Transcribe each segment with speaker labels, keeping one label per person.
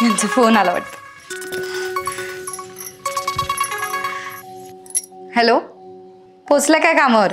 Speaker 1: यांचा फोन आला वाटतं. हॅलो, पोचला काय कामावर?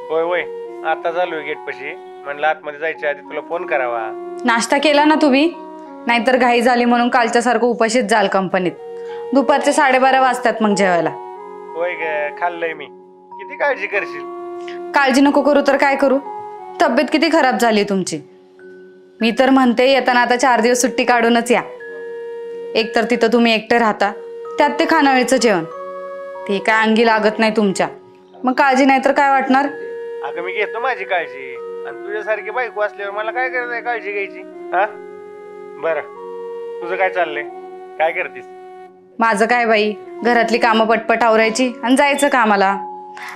Speaker 2: होय होय, आता चालू गेट पशी. म्हणलं आतमध्ये जायच्या आधी तुला फोन करावा.
Speaker 1: नाश्ता केला ना तुम्ही? नाहीतर घाई झाली म्हणून कालच्या सारखं उपाशीच जाल कंपनीत. दुपारचे 12:30 वाजतात मग जेवायला.
Speaker 2: होय ग, खाल्लंय मी. किती काळजी करशील?
Speaker 1: काळजी नको करू तर काय करू? तब्येत किती खराब झाली तुमची. मी तर म्हणते येताना आता 4 दिवस सुट्टी काढूनच या. एक तर तिथं तुम्ही एकटे राहता, त्यात ते खानावळीचं जेवण, ते काय अंगी लागत नाही तुमच्या. मग काळजी नाही तर काय वाटणार?
Speaker 2: अगं मी घेतो माझी काळजी, आणि तुझ्यासारखी बायको असल्यावर मला काय गरज आहे काळजी घ्यायची? हा बरं, तुझं काय चाललंय? काय करतीस?
Speaker 1: माझं काय बाई, घरातली कामं पटपट आवरायची आणि जायचं कामाला.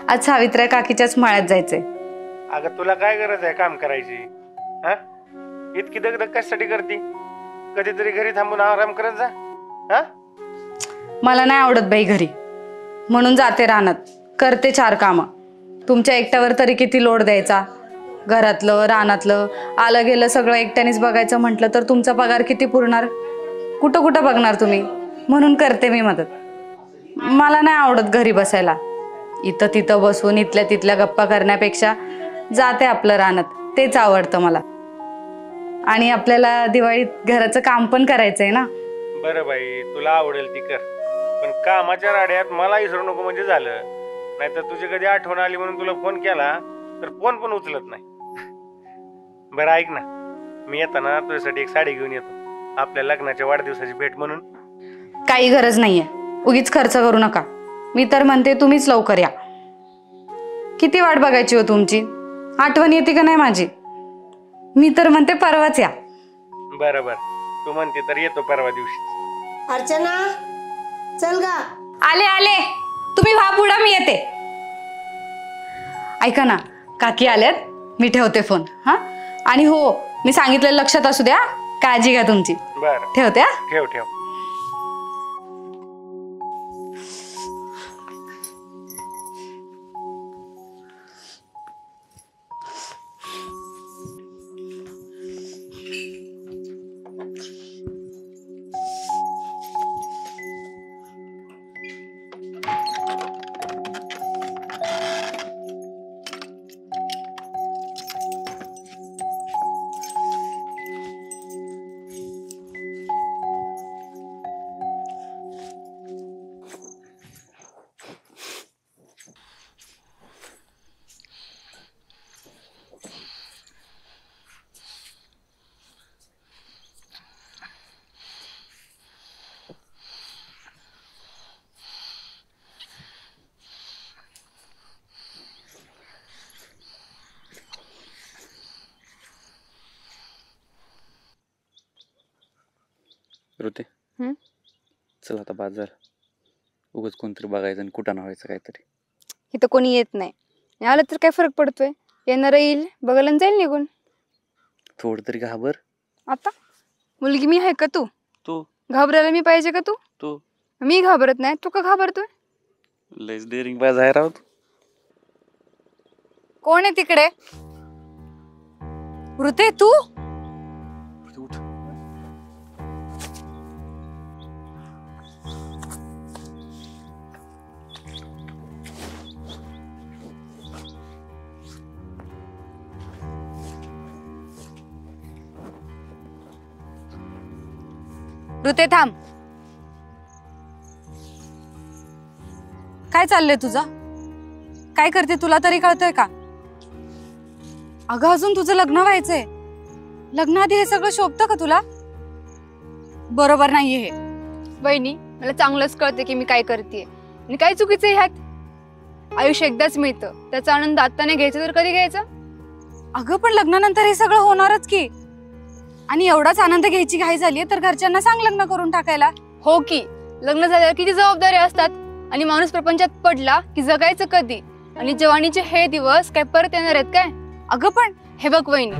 Speaker 1: आज सावित्र्या काकीच्याच मळ्यात जायचंय.
Speaker 2: अगं तुला काय गरज आहे काम करायची? हा इतकी दगदग कशासाठी करती? कधीतरी घरी थांबून आराम करत जा. हा
Speaker 1: मला नाही आवडत बाई घरी, म्हणून जाते रानात, करते 4 कामं. तुमच्या एकट्यावर तरी किती लोड द्यायचा? घरातलं रानातलं आलं गेलं सगळं एकट्यानेच बघायचं म्हटलं तर तुमचा पगार किती पुरणार? कुठं कुठं बघणार तुम्ही? म्हणून करते मी मदत. मला नाही आवडत घरी बसायला. इथं तिथं बसून इथल्या तिथल्या गप्पा करण्यापेक्षा जाते आपलं रानात, तेच आवडतं मला. आणि आपल्याला दिवाळीत घराचं काम पण करायचंय ना.
Speaker 2: बरं बाई, तुला आवडेल ती कर, पण कामाच्या राड्यात मला विसरू नको म्हणजे झालं. नाहीतर तुझी कधी आठवण आली म्हणून तुला फोन केला तर फोन पण उचलत नाही. बरं ऐक ना, मी येताना तुझ्यासाठी एक साडी घेऊन येतो, आपल्या लग्नाच्या वाढदिवसाची भेट म्हणून.
Speaker 1: काही गरज नाहीये, उगीच खर्च करू नका. मी तर म्हणते तुम्हीच लवकर या. किती वाट बघायची हो तुमची? आठवण येते का नाही माझी? मी तर म्हणते परवाच या.
Speaker 2: बरं बरं, तू म्हणते तर येतो परवा दिवशी.
Speaker 3: अर्चना, चल गा.
Speaker 1: आले आले, तुम्ही व्हा पुढं, मी येते. ऐका ना, काकी आल्यात, मी ठेवते फोन. हा, आणि हो, मी सांगितलेलं लक्षात असू द्या. काळजी घ्या तुमची.
Speaker 2: बरं,
Speaker 1: ठेवते.
Speaker 2: ठेव ठेव.
Speaker 4: ऋते, चल आता बाजार. उगाच कोणतरी बघायचं आणि कुठं व्हायचं काहीतरी.
Speaker 5: इथं कोणी येत नाही, आलं तर काय फरक पडतोय? येणार येईल, बघायला जाईल निघून.
Speaker 4: थोडं तरी घाबर.
Speaker 5: आता मुलगी मी आहे का तू?
Speaker 4: तू
Speaker 5: घाबरायला मी पाहिजे का तू?
Speaker 4: तू
Speaker 5: मी घाबरत नाही, तू का घाबरतोय?
Speaker 4: लयच डेअरिंग बाज आहे राव तू.
Speaker 1: कोण आहे तिकडे? ऋते, तू?
Speaker 4: उठ.
Speaker 1: ऋते थांब. काय चाललंय तुझं? काय करते तुला तरी कळतंय का? अगं अजून तुझं लग्न व्हायचंय. लग्नाआधी हे सगळं शोभतं का तुला? बरोबर नाहीये हे.
Speaker 5: वहिनी, मला चांगलंच कळते की मी काय करते आणि काय चुकीचं आहे ह्यात. आयुष्य एकदाच मिळतं, त्याचा आनंद आता नाही घ्यायचा तर कधी घ्यायचा?
Speaker 1: अगं पण लग्नानंतर हे सगळं होणारच की. आणि एवढाच आनंद घ्यायची घाई झाली तर घरच्यांना सांग लग्न करून टाकायला.
Speaker 5: हो की, लग्न झाल्यावर किती जबाबदारी असतात, आणि माणूस प्रपंचात पडला की जगायचं कधी? आणि जवानीचे हे दिवस काय परत येणार आहेत काय?
Speaker 1: अगं पण
Speaker 5: हे बघ वहिनी,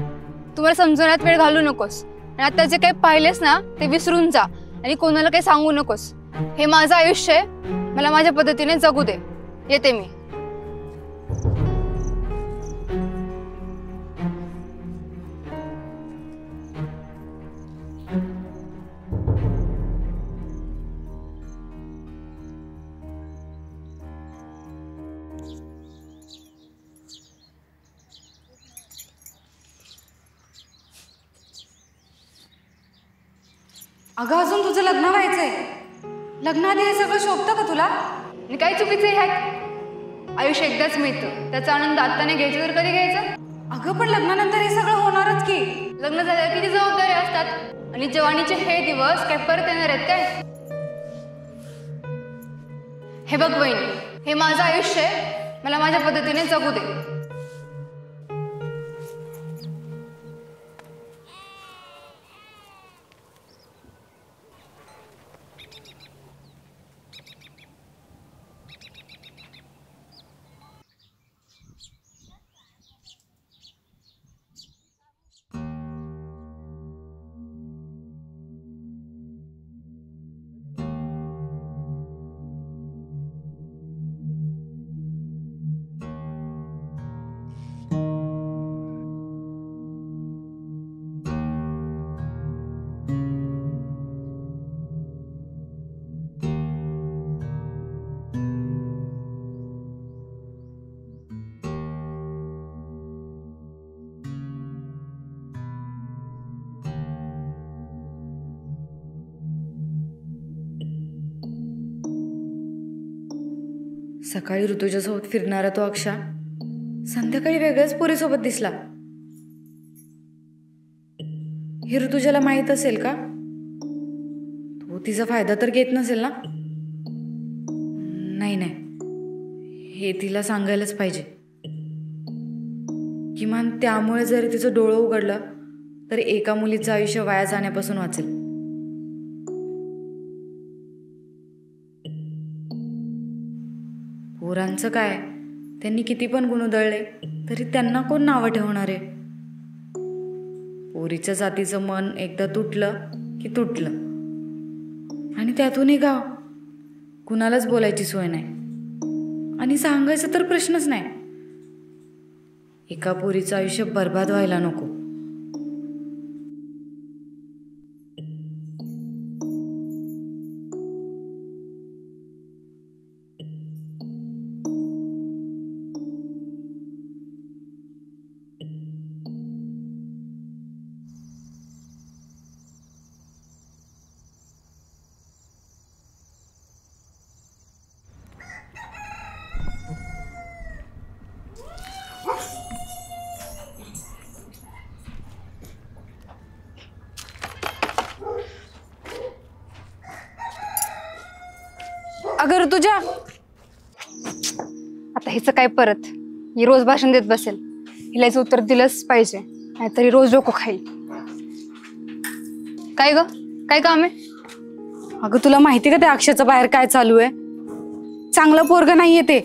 Speaker 5: तुम्हाला समजवण्यात वेळ घालू नकोस, आणि आता जे काही पाहिलेस ना ते विसरून जा, आणि कोणाला काही सांगू नकोस. हे माझं आयुष्य आहे, मला माझ्या पद्धतीने जगू दे. येते मी.
Speaker 1: अगं अजून तुझं लग्न व्हायचंय. लग्नाआधी हे सगळं शोभतं का तुला?
Speaker 5: आणि काय चुकीचं आहे ह्यात? आयुष्य एकदाच मिळतं, त्याचा आनंद आता नाही घ्यायचा तर कधी घ्यायचा?
Speaker 1: अगं पण लग्नानंतर हे सगळं होणारच की.
Speaker 5: लग्न झाल्यावर किती जबाबदाऱ्या असतात आणि जवानीचे हे दिवस काय परत येणार आहेत काय? हे बघ वहिनी, हे माझं आयुष्य आहे, मला माझ्या पद्धतीने जगू दे.
Speaker 1: सकाळी ऋतुजासोबत फिरणारा तो अक्षा संध्याकाळी वेगळ्याच पोरीसोबत दिसला. हे ऋतुजाला माहित असेल का? तो तिचा फायदा तर घेत नसेल ना? नाही नाही, हे तिला सांगायलाच पाहिजे. किमान त्यामुळे जरी तिचं डोळं उघडलं तर एका मुलीचं आयुष्य वाया जाण्यापासून वाचेल. पोरांचं काय, त्यांनी किती पण गुण उधळले तरी त्यांना कोण नावं ठेवणार आहे? पोरीच्या जातीचं मन एकदा तुटलं की तुटलं, आणि त्यातूनही गाव कुणालाच बोलायची सोय नाही आणि सांगायचं तर प्रश्नच नाही. एका पोरीचं आयुष्य बर्बाद व्हायला नको.
Speaker 5: अगं ऋतुजा, आता हिचं काय परत? ही रोज भाषण देत बसेल, हिला याचं उत्तर दिलंच पाहिजे, नाहीतरी रोज डोकं खाईल. काय ग, काय काम आहे?
Speaker 1: अगं तुला माहिती का त्या अक्षयचं बाहेर काय चालू आहे? चांगलं पोरगं नाहीये ते,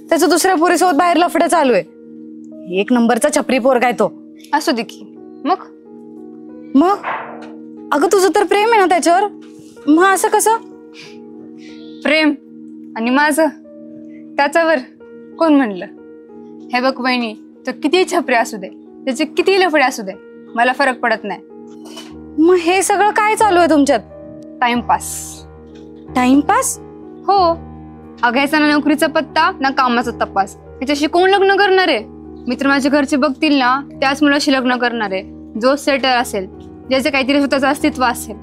Speaker 1: त्याचं दुसऱ्या पोरीसोबत बाहेर लफडं चालू आहे. एक नंबरचा छपरी पोरगा आहे तो.
Speaker 5: असू दे की मग.
Speaker 1: मग अगं तुझं तर प्रेम आहे ना त्याच्यावर, मग असं कसं?
Speaker 5: प्रेम आणि माझं त्याच्यावर कोण म्हणलं? हे बघ वहिनी, तो किती छपरी असू दे, त्याचे किती लफडे असू दे, मला फरक पडत नाही.
Speaker 1: मग हे सगळं काय चालू आहे तुमच्यात?
Speaker 5: टाइमपास.
Speaker 1: टाइमपास?
Speaker 5: हो, अगायचा ना नोकरीचा पत्ता ना कामाचा तपास. त्याच्याशी कोण लग्न करणार आहे? मित्र माझ्या घरचे बघतील ना, त्याच मुलाशी लग्न करणार आहे जो सेटल असेल, ज्याचे काहीतरी स्वतःचं अस्तित्व असेल.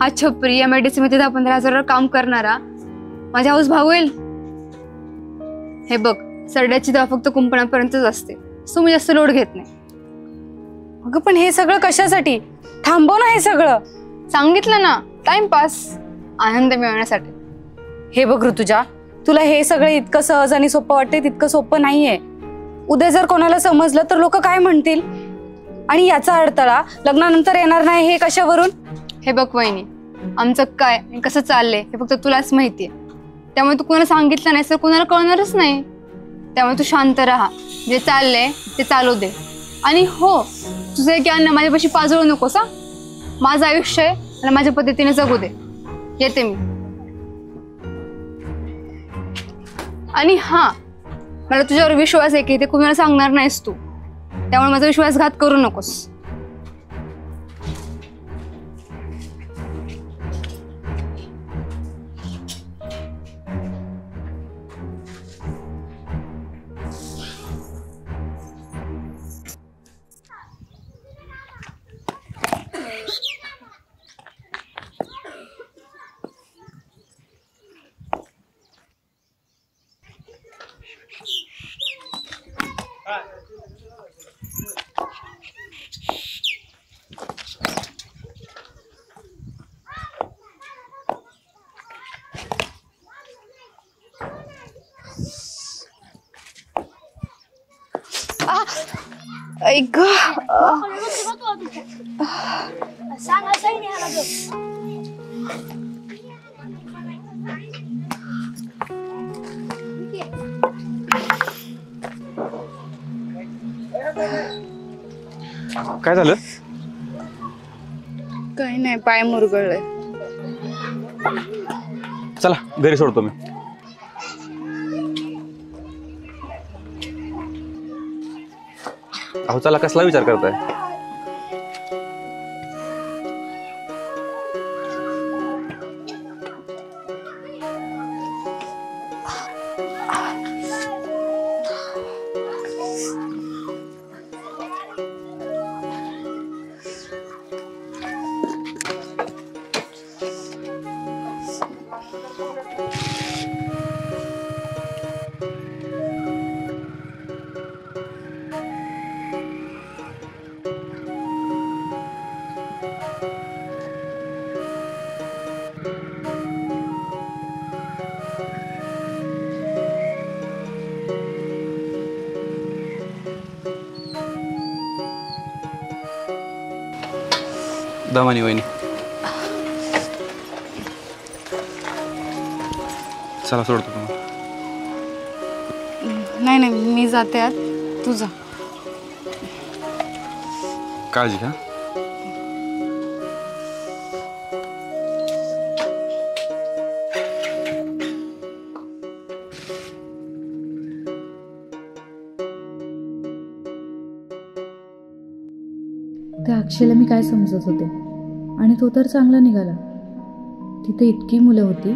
Speaker 5: हा छपरी MIDC मध्ये 10-15 काम करणारा माझ्या हाऊस भाऊ होईल? हे बघ, सरड्याची दवा फक्त कुंपणापर्यंतच असते, सो मी जास्त लोड घेत नाही.
Speaker 1: अगं पण हे सगळं कशासाठी? थांबव ना हे सगळं.
Speaker 5: सांगितलं ना, टाइमपास, आनंद मिळवण्यासाठी.
Speaker 1: हे बघ ऋतुजा, तुला हे सगळं इतकं सहज आणि सोपं वाटते तितकं सोपं नाहीये. उद्या जर कोणाला समजलं तर लोक काय म्हणतील? आणि याचा अडथळा लग्नानंतर येणार नाही हे कशावरून?
Speaker 5: हे बघ वहिनी, आमचं काय आणि कसं चाललंय हे फक्त तुलाच माहितीये. त्यामुळे तू कोणाला सांगितलं नाही तर कोणाला कळणारच नाही. त्यामुळे तू शांत राहा, जे चाललंय ते चालू दे. आणि हो, तुझं एक अन्न माझ्यापाशी पाजळू नकोस हा. माझं आयुष्य आहे, आणि माझ्या पद्धतीने जगू दे. येते मी. आणि हा, मला तुझ्यावर विश्वास आहे की ते कुणाला सांगणार नाहीस तू, त्यामुळे माझा विश्वासघात करू नकोस. ऐक
Speaker 4: काय झालं?
Speaker 5: काही नाही, पाय मुरगळले.
Speaker 4: चला घरी सोडतो मी. अहो चला, कसला विचार करताय? दमानी वहिनी, चला सोडतो तुम्हाला.
Speaker 5: नाही नाही, मी जाते आत, तू जा.
Speaker 4: काळजी घ्या.
Speaker 1: त्या अक्षयला मी काय समजत होते, आणि तो तर चांगला निघाला. तिथे इतकी मुलं होती,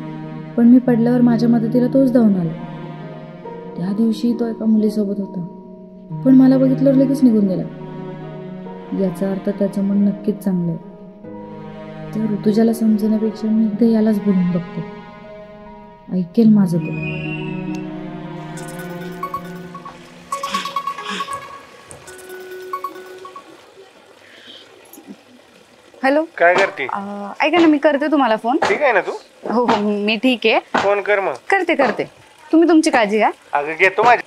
Speaker 1: पण मी पडल्यावर माझ्या मदतीला तोच धावून आला. त्या दिवशी तो एका मुलीसोबत होता, पण मला बघितल्यावर लगेच निघून गेला. याचा अर्थ त्याचं मन नक्कीच चांगलं आहे. त्या ऋतुजाला समजण्यापेक्षा मी एकदा यालाच बोलून बघते, ऐकेल माझं तो.
Speaker 5: हॅलो,
Speaker 2: काय करते?
Speaker 5: ऐका ना, मी करते तुम्हाला फोन.
Speaker 2: ठीक आहे ना तू?
Speaker 5: हो हो, मी ठीक आहे.
Speaker 2: फोन कर मग.
Speaker 5: करते. तुम्ही तुमची काळजी घ्या.
Speaker 2: अगं घेतो माझी.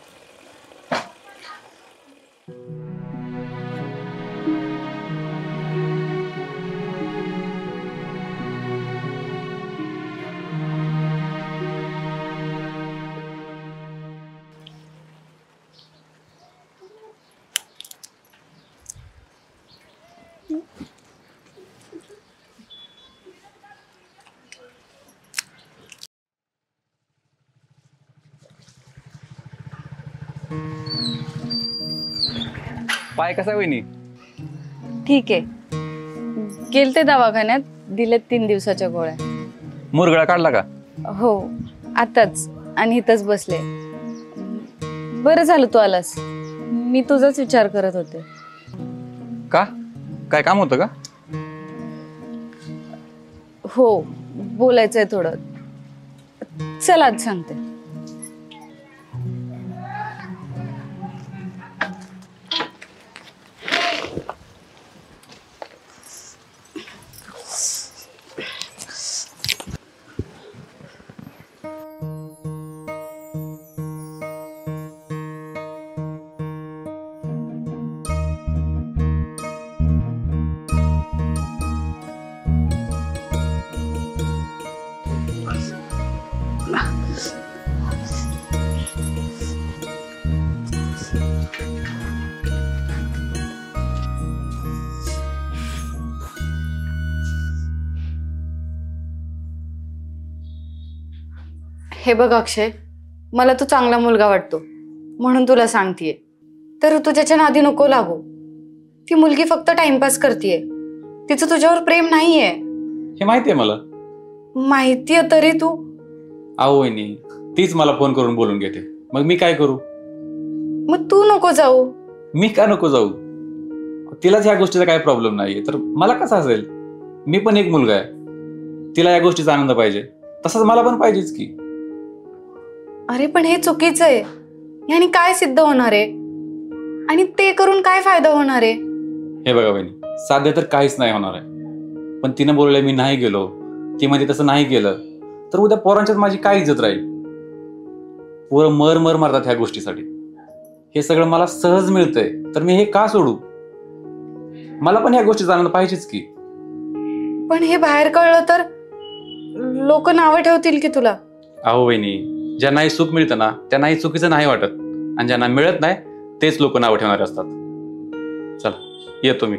Speaker 4: पाय कसा वहिनी?
Speaker 5: ठीक आहे. गेलते दवाखान्यात, दिलेत 3 दिवसाच्या गोळ्या.
Speaker 4: मुरगळा काढला का?
Speaker 5: हो, आताच, आणि इथंच बसले. बरं झालं तू आलास, मी तुझाच विचार करत होते.
Speaker 4: का? काय काम होतं का?
Speaker 5: हो, बोलायचंय थोडं. चल आज सांगते. हे बघ अक्षय, मला तू चांगला मुलगा वाटतो, म्हणून तुला सांगतेय. तर तुझ्याच्या नादी नको लागू. ती मुलगी फक्त टाइमपास करतेय, तिचं तुझ्यावर प्रेम नाहीये.
Speaker 4: हे माहितीये मला.
Speaker 5: माहितीये तरी तू.
Speaker 4: अहो वहिनी, तीच मला फोन करून बोलून घेते, मग मी काय करू?
Speaker 5: मग तू नको जाऊ.
Speaker 4: मी का नको जाऊ? तिलाच ह्या गोष्टीचा काही प्रॉब्लेम नाहीये, तर मला कसा असेल? मी पण एक मुलगा आहे, तिला या गोष्टीचा आनंद पाहिजे, तसंच मला पण पाहिजेच की.
Speaker 5: अरे पण हे चुकीचं आहे. याने काय सिद्ध होणार आहे?
Speaker 1: आणि ते करून काय फायदा होणार आहे?
Speaker 4: हे बघा बहिणी, साध्य तर काहीच नाही होणार आहे. पण तिनं बोलले मी नाही गेलो, ती म्हणजे तसं नाही केलं तर उद्या पोरांच्यात माझी काय इज्जत राहील? पोरं मर मारतात ह्या गोष्टीसाठी. हे सगळं मला सहज मिळतंय तर मी हे का सोडू? मला पण ह्या गोष्टीचा आनंद पाहिजेच की.
Speaker 1: पण हे बाहेर कळलं तर लोक नावं ठेवतील की तुला.
Speaker 4: अहो वहिनी, ज्यांनाही सुख मिळतं ना त्यांनाही चुकीचं नाही वाटत, आणि ज्यांना मिळत नाही तेच लोक नावं ठेवणारे असतात. चला येतो मी.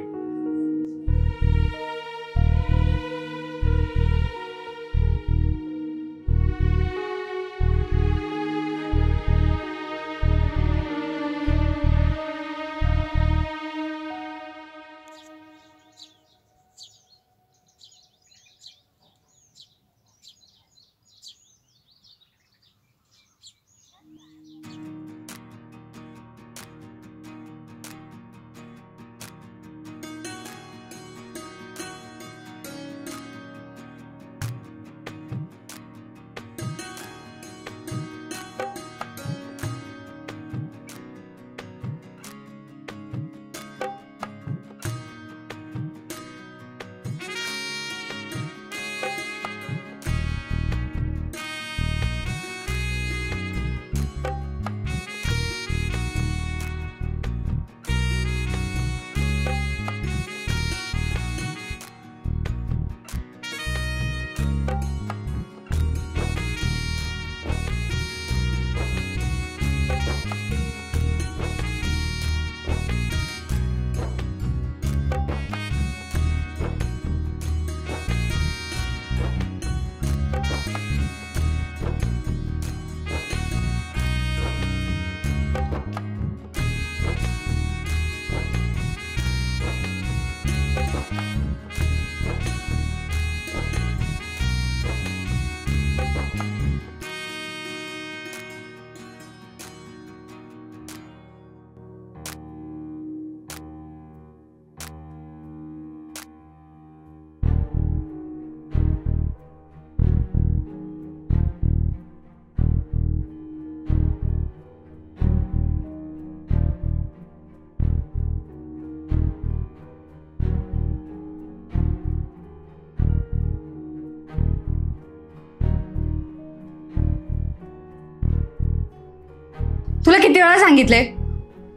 Speaker 1: तुला किती वेळा सांगितलंय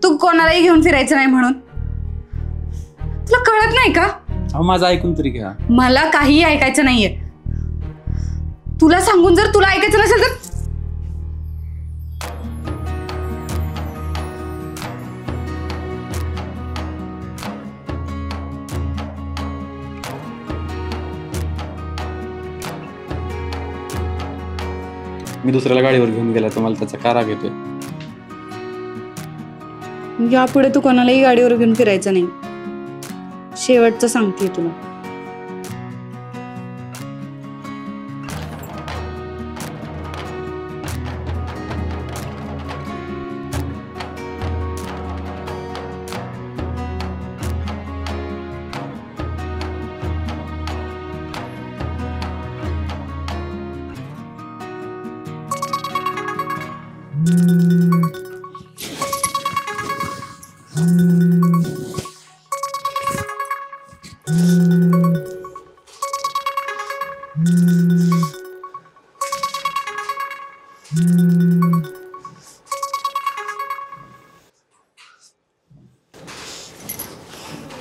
Speaker 1: तू कोणालाही घेऊन फिरायचं नाही म्हणून? तुला कळत नाही का?
Speaker 4: अहो माझं ऐकून तरी घ्या.
Speaker 1: मला काहीही ऐकायचं नाहीये. तुला सांगून जर तुला ऐकायचं नसेल तर
Speaker 4: मी दुसऱ्याला गाडीवर घेऊन गेला तर मला त्याचा का राग येतोय?
Speaker 1: यापुढे तू कोणालाही गाडीवर घेऊन फिरायचं नाही. शेवटचं सांगतेय तुला.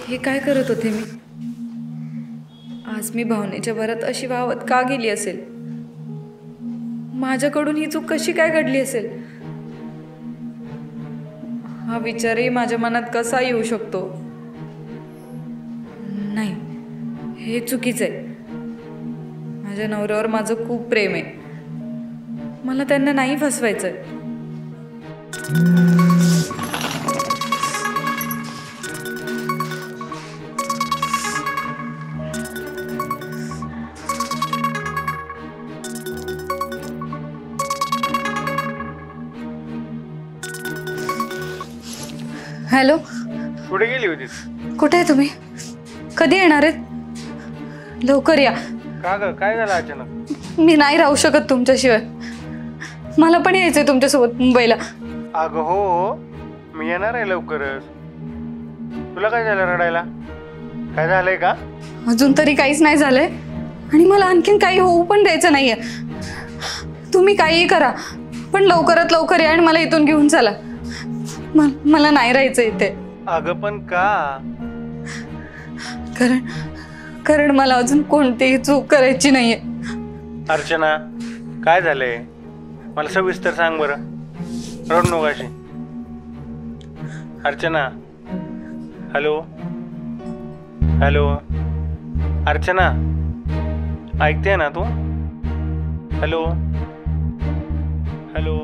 Speaker 1: हे काय करत होते मी? आज मी भावनेच्या भरात अशी वाहवत का गेली असेल? माझ्याकडून ही चूक कशी काय घडली असेल? हा विचारही माझ्या मनात कसा येऊ शकतो? नाही, हे चुकीचं आहे. माझ्या नवऱ्यावर माझं खूप प्रेम आहे. मला त्यांना नाही फसवायचंय. हॅलो,
Speaker 2: कुठे गेली होतीस?
Speaker 1: कुठे आहे तुम्ही? कधी येणार आहेत? लवकर या.
Speaker 2: का ग, काय झालं अचानक?
Speaker 1: मी नाही राहू शकत तुमच्याशिवाय. मला पण यायचंय तुमच्यासोबत मुंबईला.
Speaker 2: अगं हो, मी येणार आहे लवकरच. तुला काय झालं रडायला? काय झालंय का?
Speaker 1: अजून तरी काहीच नाही झालंय आणि मला आणखीन काही होऊ पण द्यायचं नाहीये. तुम्ही काहीही करा पण लवकरात लवकर या आणि मला इथून घेऊन चला. मला नाही राहायचं इथे.
Speaker 2: अगं पण का?
Speaker 1: कारण मला अजून कोणतीही चूक करायची नाहीये.
Speaker 2: अर्चना, काय झालंय मला सविस्तर सांग बरं. रडू नको अशी. अर्चना, हॅलो हॅलो अर्चना, ऐकते ना तू? Hello hello